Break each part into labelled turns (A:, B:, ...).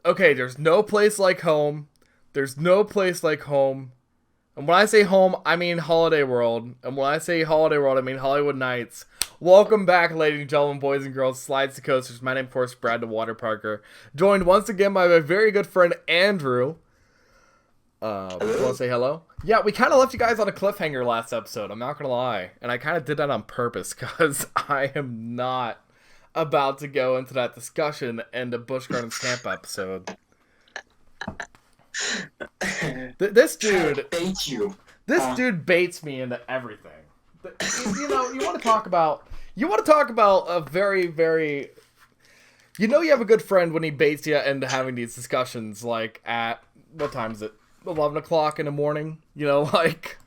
A: Okay, there's no place like home. There's no place like home. And when I say home, I mean Holiday World. And when I say Holiday World, I mean Holiwood Nights. Welcome back, ladies and gentlemen, boys and girls, slides to coasters. My name, of course, Brad the Water Parker. Joined once again by my very good friend, Andrew. You want to say hello? Yeah, we kind of left you guys on a cliffhanger last episode. I'm not going to lie. And I kind of did that on purpose because I am not about to go into that discussion in the Busch Gardens Camp episode. This dude
B: baits you.
A: This dude baits me into everything. You know, you want to talk about a very, very. You know, you have a good friend when he baits you into having these discussions. Like at what time is it? 11 o'clock in the morning. You know, like.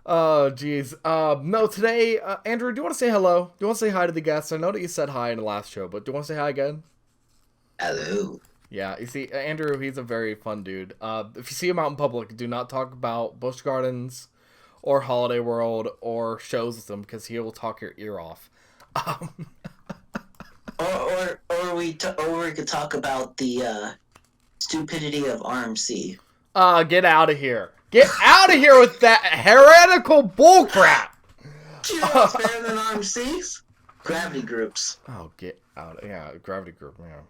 A: Oh, geez. No, today, Andrew, do you want to say hello? Do you want to say hi to the guests? I know that you said hi in the last show, but do you want to say hi again?
B: Hello.
A: Yeah, you see, Andrew, he's a very fun dude. If you see him out in public, do not talk about Busch Gardens or Holiday World or shows with him because he will talk your ear off.
B: Or we could talk about the stupidity of RMC.
A: Get out of here. Get out of here with that heretical bullcrap!
B: Do you know what's better than RMCs? Gravity groups.
A: Oh, get out. Yeah, gravity group. Yeah.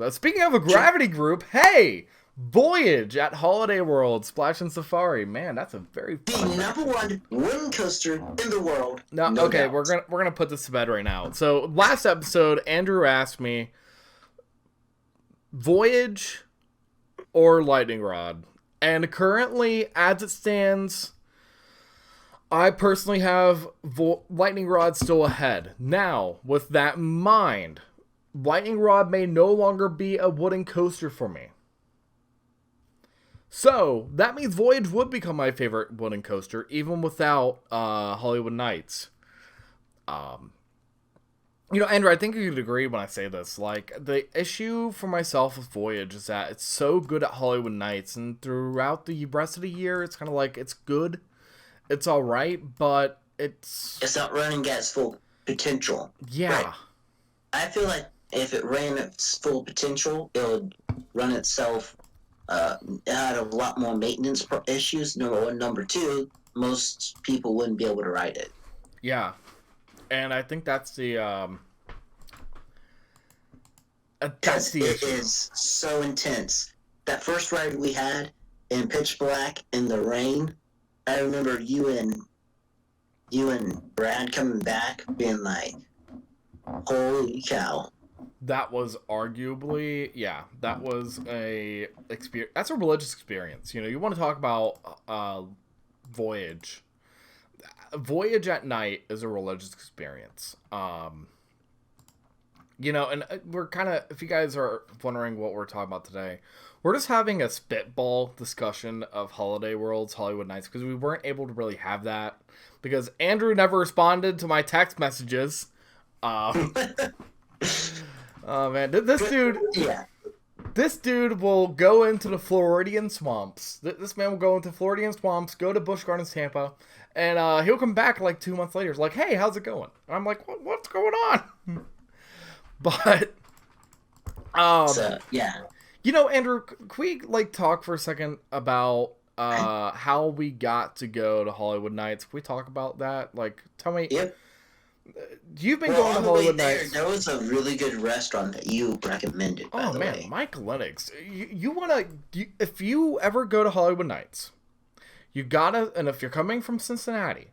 A: Speaking of a gravity group, hey! Voyage at Holiday World, Splash and Safari. Man, that's a very fun
B: The number one wooden coaster in the world.
A: No, okay, doubt. we're gonna put this to bed right now. So last episode, Andrew asked me Voyage or Lightning Rod. And currently, as it stands, I personally have Lightning Rod still ahead. Now, with that in mind, Lightning Rod may no longer be a wooden coaster for me. So, that means Voyage would become my favorite wooden coaster, even without Holiwood Nights. You know, Andrew, I think you could agree when I say this. Like, the issue for myself with Voyage is that it's so good at Holiwood Nights, and throughout the rest of the year, it's kind of like, it's good, it's alright, but
B: it's not running at its full potential.
A: Yeah.
B: Right. I feel like if it ran at its full potential, it would run itself out of a lot more maintenance issues. Number one. Number two, most people wouldn't be able to ride it.
A: Yeah. And I think that's the issue.
B: It is so intense. That first ride we had in pitch black in the rain, I remember you and Brad coming back being like, holy cow.
A: That was arguably, yeah, that was a experience. That's a religious experience. You know, you want to talk about Voyage. Voyage at night is a religious experience. You know, and we're kind of, if you guys are wondering what we're talking about today, we're just having a spitball discussion of Holiday World's Holiwood Nights because we weren't able to really have that because Andrew never responded to my text messages. Oh man, this dude will go into the Floridian swamps. This man will go into Floridian swamps, go to Busch Gardens, Tampa, and he'll come back like 2 months later. It's like, hey, how's it going? And I'm like, what's going on? But,
B: yeah.
A: You know, Andrew, can we like talk for a second about how we got to go to Holiwood Nights? Can we talk about that? Like, tell me.
B: Yep.
A: You've been going to Holiwood Nights.
B: There was a really good restaurant that you recommended.
A: Oh man, Mike Lennox. If you ever go to Holiwood Nights, you gotta, and if you're coming from Cincinnati,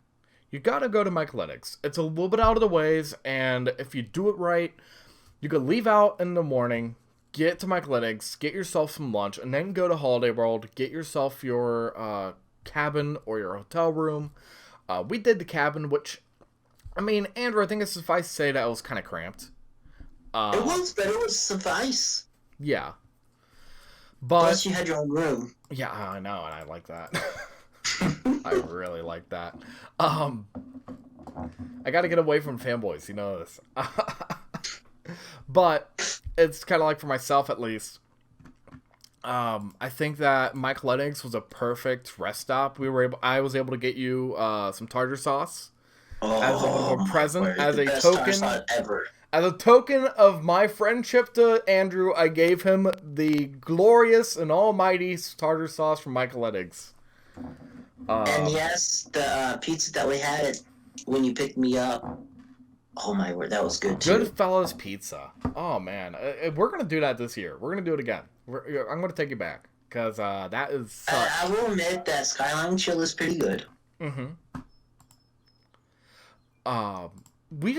A: you gotta go to Mike Lennox. It's a little bit out of the ways, and if you do it right, you could leave out in the morning, get to Mike Lennox, get yourself some lunch, and then go to Holiday World, get yourself your cabin or your hotel room. We did the cabin, which, I mean, Andrew, I think it's suffice to say that it was kind of cramped.
B: It was, but it was suffice.
A: Yeah. But
B: plus you had your own room.
A: Yeah, I know, and I like that. I really like that. I gotta get away from fanboys, you know this. But it's kind of like for myself, at least. I think that Mike Lennox was a perfect rest stop. I was able to get you some tartar sauce as a present, as a token, As a token of my friendship to Andrew, I gave him the glorious and almighty tartar sauce from Michaeletti's.
B: And yes, the pizza that we had when you picked me up. Oh my word, that was good too.
A: Goodfellas Pizza. Oh man, we're gonna do that this year. We're gonna do it again. I'm gonna take you back because that is.
B: I will admit that Skyline Chill is pretty good.
A: Mm-hmm. We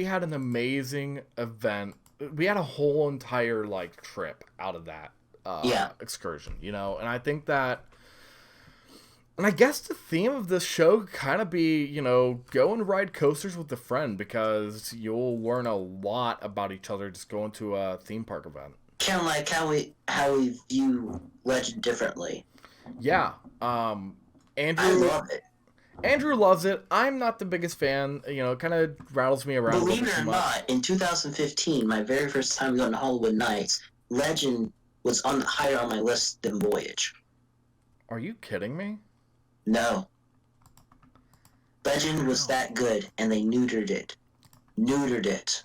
A: had an amazing event. We had a whole entire trip out of that excursion, and I think that. And I guess the theme of this show could kind of be, go and ride coasters with a friend because you'll learn a lot about each other just going to a theme park event.
B: Kind of like how we view Legend differently.
A: Yeah.
B: I love it.
A: Andrew loves it. I'm not the biggest fan. It kind of rattles me around.
B: Believe it or not, in 2015, my very first time going to Holiwood Nights, Legend was higher on my list than Voyage.
A: Are you kidding me?
B: No. Legend was that good, and they neutered it.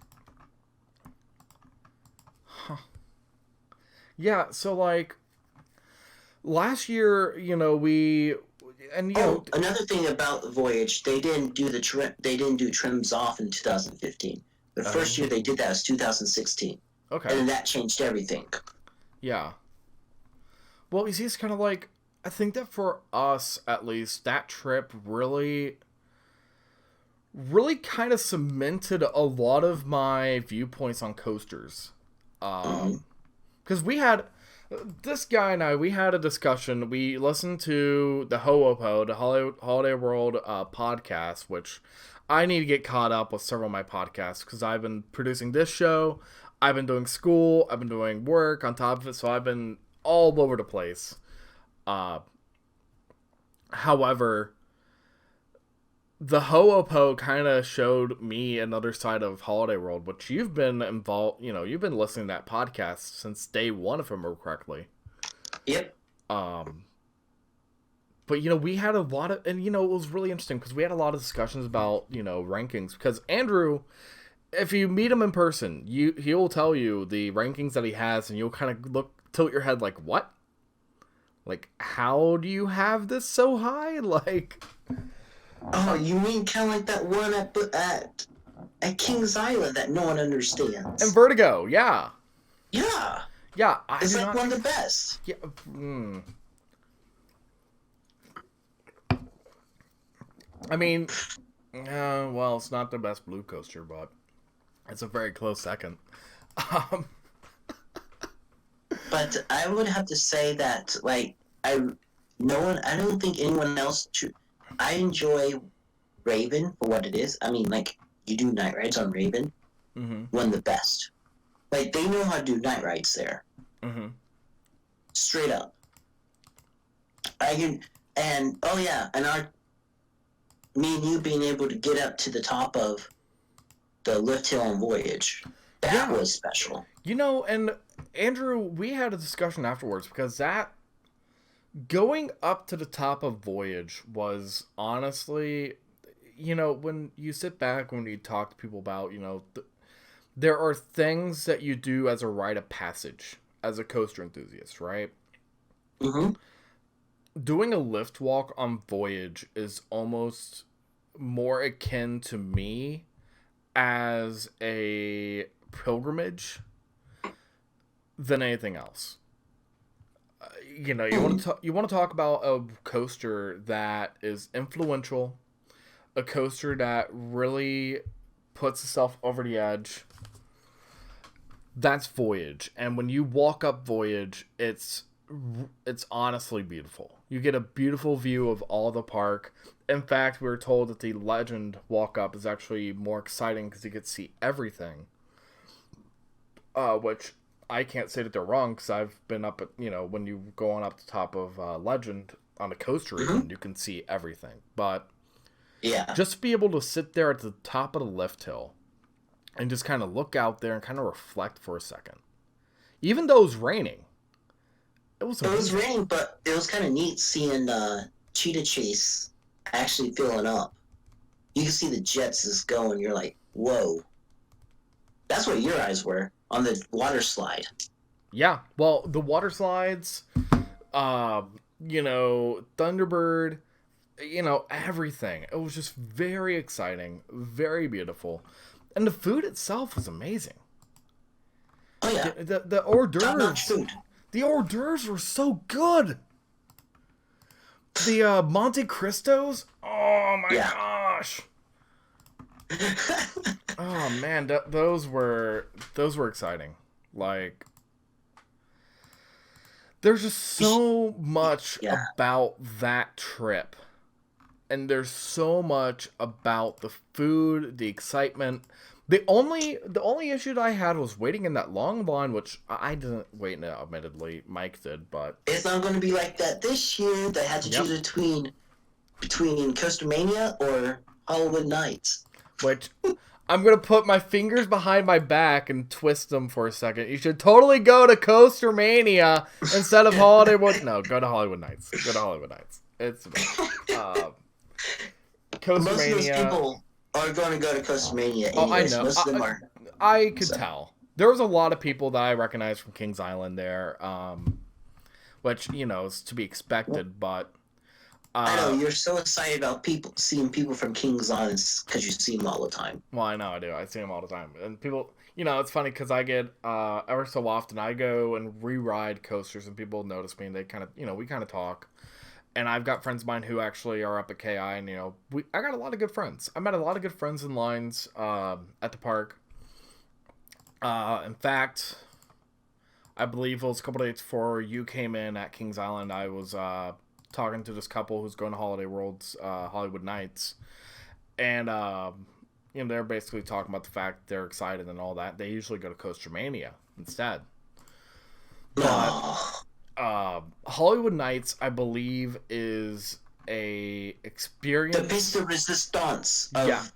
A: Huh. Yeah, so last year,
B: another thing about Voyage, they didn't do trims off in 2015. The first year they did that was 2016.
A: Okay.
B: And then that changed everything.
A: Yeah. Well, you see, it's kind of I think that for us, at least, that trip really kind of cemented a lot of my viewpoints on coasters. Because we had, this guy and we had a discussion. We listened to the Howopo, the Holiday World podcast, which I need to get caught up with several of my podcasts because I've been producing this show. I've been doing school. I've been doing work on top of it. So I've been all over the place. However, the Howopo kind of showed me another side of Holiday World, which you've been involved, you've been listening to that podcast since day one, if I remember correctly.
B: Yep.
A: But, we had a lot of, and, it was really interesting because we had a lot of discussions about, rankings because Andrew, if you meet him in person, he'll tell you the rankings that he has and you'll kind of tilt your head like, what? How do you have this so high?
B: Oh, you mean kind of like that one at Kings Island that no one understands?
A: And Vertigo, yeah.
B: Yeah.
A: Yeah.
B: It's one of the best.
A: Yeah. I mean, well, it's not the best blue coaster, but it's a very close second.
B: But I would have to say that, I don't think anyone else. I enjoy Raven for what it is. I mean, you do night rides on Raven, one of the best. They know how to do night rides there. Straight up. Me and you being able to get up to the top of the lift hill on Voyage, that was special.
A: And Andrew, we had a discussion afterwards because that going up to the top of Voyage was honestly, when you sit back, when you talk to people about, there are things that you do as a rite of passage as a coaster enthusiast, right? Doing a lift walk on Voyage is almost more akin to me as a pilgrimage than anything else. You want to talk about a coaster that is influential, a coaster that really puts itself over the edge. That's Voyage, and when you walk up Voyage, it's honestly beautiful. You get a beautiful view of all the park. In fact, we were told that the Legend walk up is actually more exciting because you get to see everything. Which I can't say that they're wrong because I've been up at, when you go on up the top of Legend on a coaster, even, you can see everything. But
B: yeah,
A: just to be able to sit there at the top of the lift hill and just kind of look out there and kind of reflect for a second. Even though it was raining. It was
B: raining, but it was kind of neat seeing Cheetah Chase actually filling up. You can see the jets is going. You're like, whoa. That's what your eyes were on the water slide.
A: Yeah, well, the water slides, Thunderbird, everything. It was just very exciting, very beautiful, and the food itself was amazing.
B: Oh yeah,
A: The
B: top notch
A: hors d'oeuvres,
B: food.
A: the hors d'oeuvres were so good. The Monte Cristos, oh my
B: Yeah.
A: gosh. Oh man, those were exciting. Like, there's just so much
B: Yeah.
A: about that trip, and there's so much about the food, the excitement. The only issue that I had was waiting in that long line, which I didn't wait in it, admittedly. Mike did, but
B: It's not going to be like that this year. They had to
A: yep.
B: choose between Coaster Mania or Holiwood Nights.
A: Which I'm gonna put my fingers behind my back and twist them for a second. You should totally go to Coaster Mania instead of Hollywood. No, go to Holiwood Nights. Go to Holiwood Nights. It's Coaster
B: Most of those
A: Mania.
B: people are going to go to Coaster Mania
A: Oh, I
B: anyways.
A: know.
B: Most of them are.
A: I could tell. There was a lot of people that I recognized from Kings Island there, which is to be expected. But
B: I know you're so excited about seeing people from Kings Island because you see them all the time.
A: well, I know I do. I see them all the time, and people. It's funny because I get ever so often I go and re-ride coasters, and people notice me, and they kind of we kind of talk. And I've got friends of mine who actually are up at KI, and I got a lot of good friends. I met a lot of good friends in lines at the park. In fact, I believe it was a couple days before you came in at Kings Island. I was talking to this couple who's going to Holiday World's Holiwood Nights, and they're basically talking about the fact they're excited and all that. They usually go to Coaster Mania instead, but Holiwood Nights, I believe, is a experience.
B: The piece de resistance of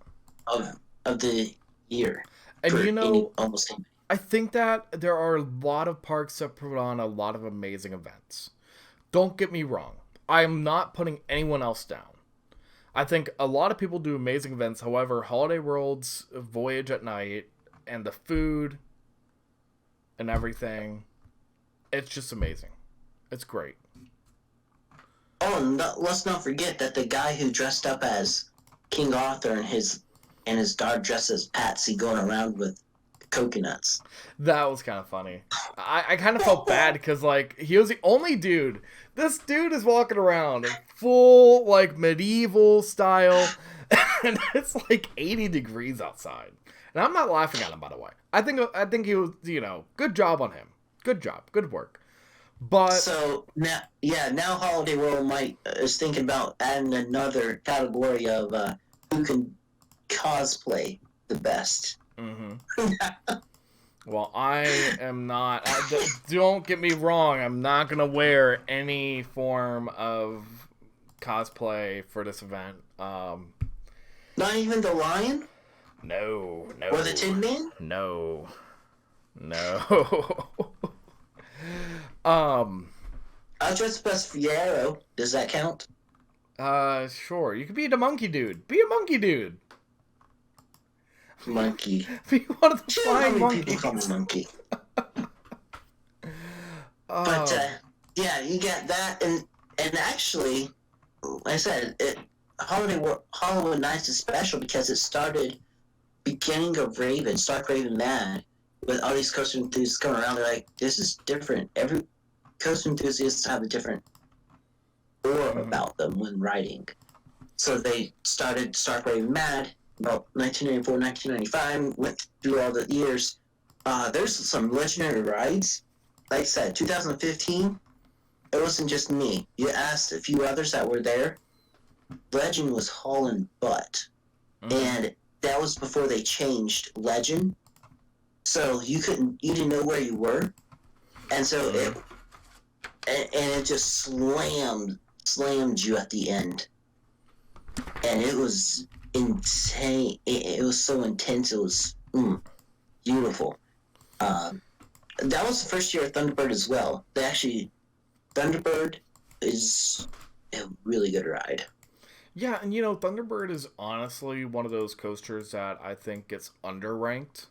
B: the year.
A: And
B: almost
A: I think that there are a lot of parks that put on a lot of amazing events. Don't get me wrong. I am not putting anyone else down. I think a lot of people do amazing events. However, Holiday World's Voyage at Night and the food and everything, it's just amazing. It's great.
B: Oh, no, let's not forget that the guy who dressed up as King Arthur and his daughter dressed as Patsy going around with coconuts.
A: That was kind of funny. I kind of felt bad because, he was the only dude. This dude is walking around in full, medieval style, and it's 80 degrees outside. And I'm not laughing at him, by the way. I think he was, good job on him. Good job. Good work. But
B: so now Holiday World is thinking about adding another category of who can cosplay the best.
A: Mm-hmm. Well, I am not. Don't get me wrong. I'm not gonna wear any form of cosplay for this event.
B: Not even the lion.
A: No.
B: Or the Tin Man.
A: No.
B: I'll dress best Fiero. Does that count?
A: Sure. You could be the monkey dude. Be a monkey dude.
B: Monkey.
A: Be one of the flying monkeys.
B: People call me monkey. But you get that, and actually, like I said, Holiwood Nights is special because it started beginning of Stark Raven Mad, with all these coaster enthusiasts coming around. They're like, this is different. Every coaster enthusiasts have a different aura about them when riding. So they started Stark Raven Mad about 1994, 1995, went through all the years. There's some legendary rides. Like I said, 2015, it wasn't just me. You asked a few others that were there. Legend was hauling butt. And that was before they changed Legend. So you didn't know where you were. And so it just slammed you at the end. And it was insane. It was so intense. It was beautiful. That was the first year of Thunderbird as well. Thunderbird is a really good ride.
A: Yeah, and Thunderbird is honestly one of those coasters that I think gets underranked.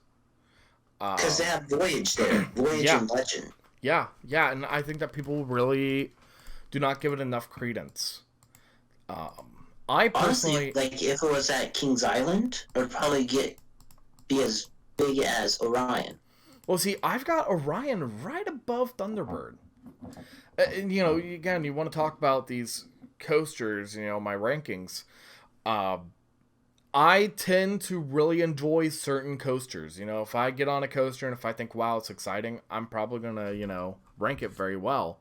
B: Because they have Voyage there. Voyage
A: Yeah.
B: and Legend.
A: Yeah, and I think that people really do not give it enough credence. I
B: Honestly,
A: personally,
B: like if it was at Kings Island, it would probably be as big as Orion.
A: well, see, I've got Orion right above Thunderbird. And, you know, again, you want to talk about these coasters, you know, my rankings. Uh, I tend to really enjoy certain coasters. You know, if I get on a coaster and if I think, wow, it's exciting, I'm probably going to, you know, rank it very well.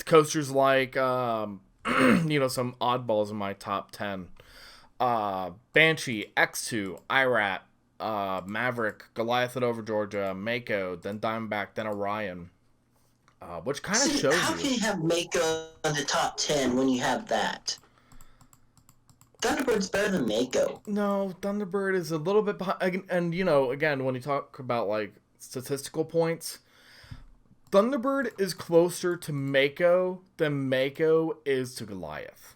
A: Coasters like, you know, some oddballs in my top 10. Banshee, X2, IRAT, Maverick, Goliath at Over Georgia, Mako, then Diamondback, then Orion. Which kind of
B: See,
A: shows
B: how
A: you.
B: can you have Mako in the top 10 when you have that? Thunderbird's better than Mako.
A: No, Thunderbird is a little bit behind. And, you know, again, when you talk about, like, statistical points, Thunderbird is closer to Mako than Mako is to Goliath.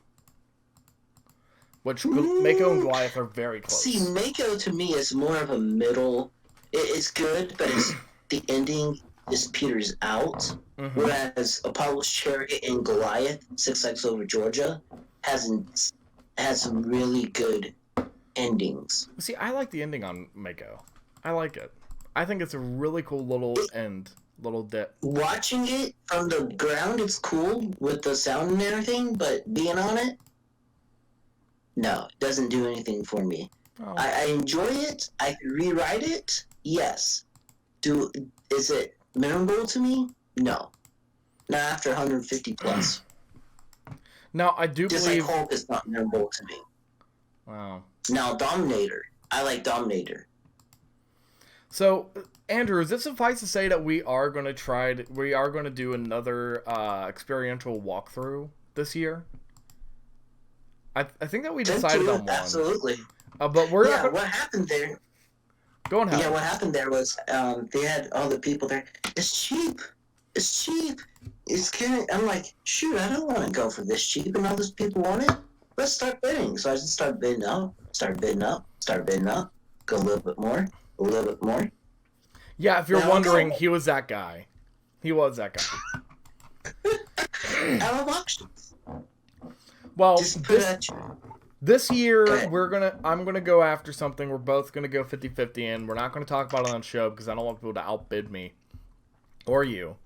A: Which Mako and Goliath are very close.
B: See, Mako to me is more of a middle. It's good, but the ending just peters out. Mm-hmm. Whereas Apollo's Chariot and Goliath, Six Legs Over Georgia, has some really good endings.
A: See, I like the ending on Mako. I like it. I think it's a really cool little dip.
B: Watching it from the ground, it's cool with the sound and everything, but being on it, no, it doesn't do anything for me. Oh. I enjoy it. I can rewrite it. Yes. Is it memorable to me? No. Not after 150 plus.
A: Now, I do
B: just
A: believe...
B: like Hulk is not memorable to me.
A: Wow.
B: Now, Dominator. I like Dominator.
A: So, Andrew, is it suffice to say that we are going to do another experiential walkthrough this year? I think that we decided on one.
B: Absolutely.
A: But we're not.
B: What happened there?
A: Go on.
B: Yeah, what happened there was they had all the people there. It's cheap. It's cheap. It's good. I'm like, shoot, I don't want to go for this cheap, and all those people want it. Let's start bidding. So I just start bidding up, go a little bit more, a little bit more.
A: Yeah, if you're wondering, he was that guy. He was that guy.
B: I love auctions.
A: Well, this year I'm gonna go after something. We're both gonna go 50-50 in. We're not gonna talk about it on the show because I don't want people to outbid me or you.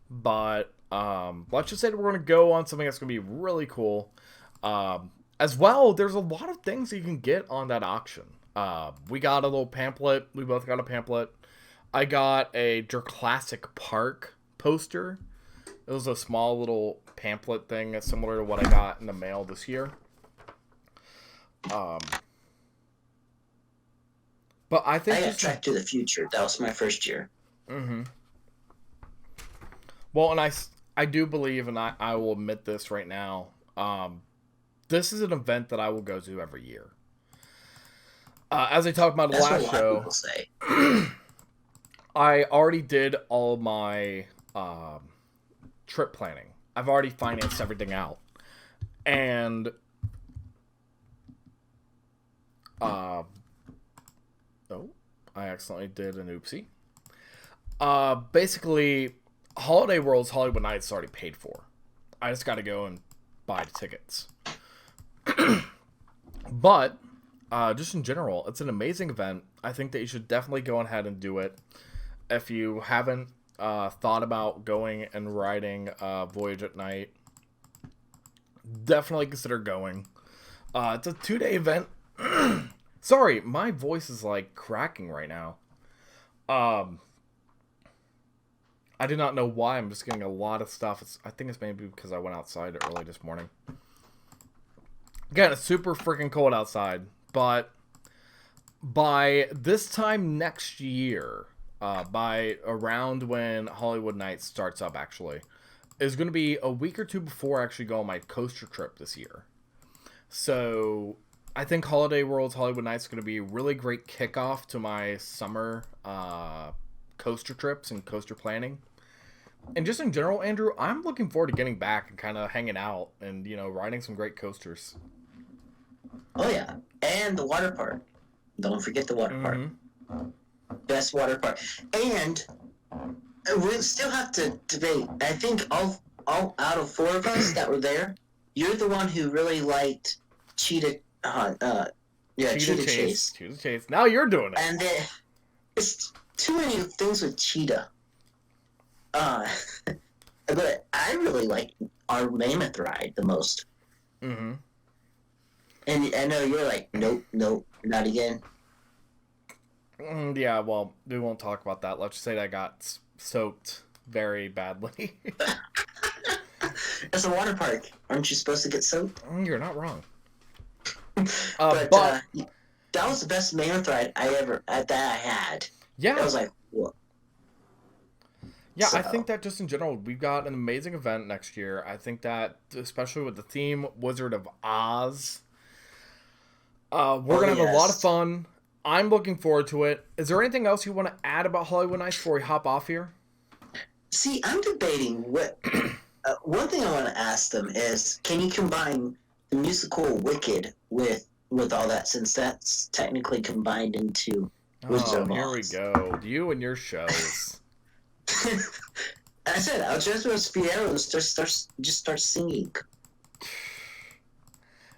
A: But let's just say that we're gonna go on something that's gonna be really cool. As well, there's a lot of things that you can get on that auction. We got a little pamphlet. We both got a pamphlet. I got a Der Classic Park poster. It was a small little pamphlet thing similar to what I got in the mail this year. But I think
B: I got Track to the Future. That was my first year.
A: Mm-hmm. Well, and I do believe, and I will admit this right now, this is an event that I will go to every year. As I talked about the last show, I already did all of my trip planning. I've already financed everything out. And I accidentally did an oopsie. Basically, Holiday World's Holiwood Nights is already paid for. I just got to go and buy the tickets. But just in general, it's an amazing event. I think that you should definitely go ahead and do it. If you haven't thought about going and riding Voyage at Night, definitely consider going. It's a 2-day event. Sorry, my voice is like cracking right now. I do not know why. I'm just getting a lot of stuff. I think it's maybe because I went outside early this morning. Again, it's super freaking cold outside, but by this time next year, by around when Holiwood Nights starts up, actually, is going to be a week or two before I actually go on my coaster trip this year. So I think Holiday World's Holiwood Nights is going to be a really great kickoff to my summer coaster trips and coaster planning. And just in general, Andrew, I'm looking forward to getting back and kind of hanging out and, you know, riding some great coasters.
B: Oh, yeah. And the water park. Don't forget the water park. best water park. And we still have to debate. I think all out of four of us that were there, you're the one who really liked Cheetah. Cheetah Chase.
A: Cheetah Chase. Now you're doing it.
B: And it's too many things with Cheetah. But I really like our Mammoth ride the most.
A: Mm-hmm.
B: And I know you're like, nope, not again.
A: Yeah, well, we won't talk about that. Let's just say that I got soaked very badly.
B: It's a water park. Aren't you supposed to get soaked?
A: You're not wrong.
B: But that was the best Mammoth ride that I had.
A: Yeah.
B: I was like, what?
A: Yeah, so. I think that just in general, we've got an amazing event next year. I think that, especially with the theme Wizard of Oz, we're going to have a lot of fun. I'm looking forward to it. Is there anything else you want to add about Holiwood Nights before we hop off here?
B: See, I'm debating what... one thing I want to ask them is, can you combine the musical Wicked with all that, since that's technically combined into Wizard of Oz?
A: Here we go. You and your shows.
B: I said, I'll just with Spiero and start singing.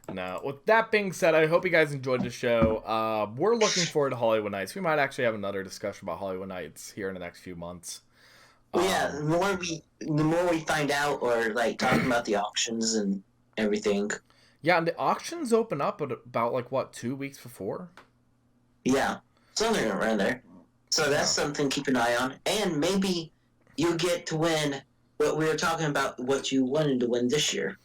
A: No. With that being said, I hope you guys enjoyed the show. We're looking forward to Holiwood Nights. We might actually have another discussion about Holiwood Nights here in the next few months.
B: Yeah, the more we find out, or like talking about the auctions and everything.
A: Yeah, and the auctions open up at about 2 weeks before?
B: Yeah, something around there. So that's something to keep an eye on. And maybe you get to win what we were talking about, what you wanted to win this year.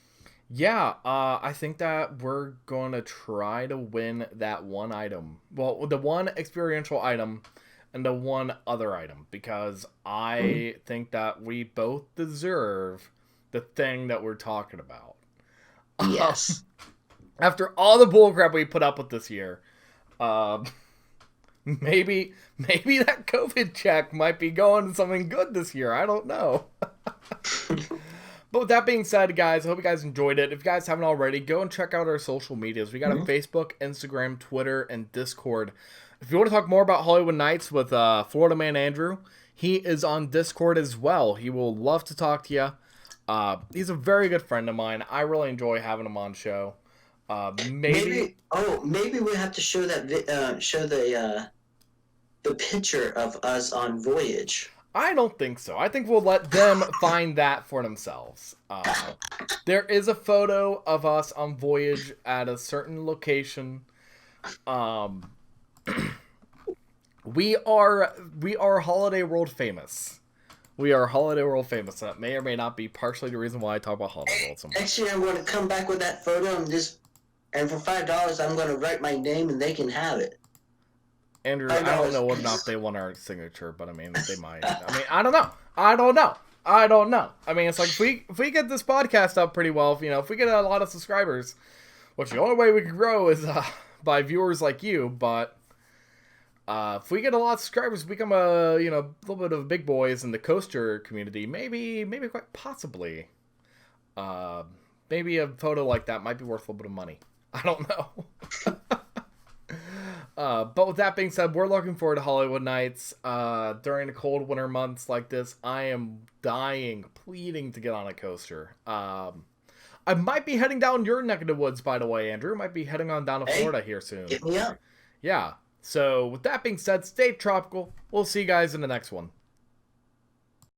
A: Yeah, I think that we're going to try to win that one item. Well, the one experiential item and the one other item, because I think that we both deserve the thing that we're talking about.
B: Yes.
A: After all the bullcrap we put up with this year, maybe that COVID check might be going to something good this year. I don't know. But with that being said, guys, I hope you guys enjoyed it. If you guys haven't already, go and check out our social medias. We got a Facebook, Instagram, Twitter, and Discord. If you want to talk more about Holiwood Nights with Florida Man Andrew, he is on Discord as well. He will love to talk to you. He's a very good friend of mine. I really enjoy having him on show. Maybe
B: we have to show that the picture of us on Voyage.
A: I don't think so. I think we'll let them find that for themselves. There is a photo of us on Voyage at a certain location. We are Holiday World famous. We are Holiday World famous. That may or may not be partially the reason why I talk about Holiday World so much.
B: Actually, I'm going to come back with that photo and for $5, I'm going to write my name and they can have it.
A: Andrew, I don't know if they want our signature, but I mean, they might. I mean, I don't know. I mean, it's like if we get this podcast up pretty well, if we get a lot of subscribers, which the only way we can grow is by viewers like you, but if we get a lot of subscribers, become a little bit of big boys in the coaster community, maybe quite possibly, maybe a photo like that might be worth a little bit of money. I don't know. But with that being said, we're looking forward to Holiwood Nights. During the cold winter months like this, I am pleading to get on a coaster. I might be heading down your neck of the woods, by the way, Andrew. Might be heading on down to Florida here soon.
B: Hit me up.
A: Yeah. So with that being said, stay tropical. We'll see you guys in the next one.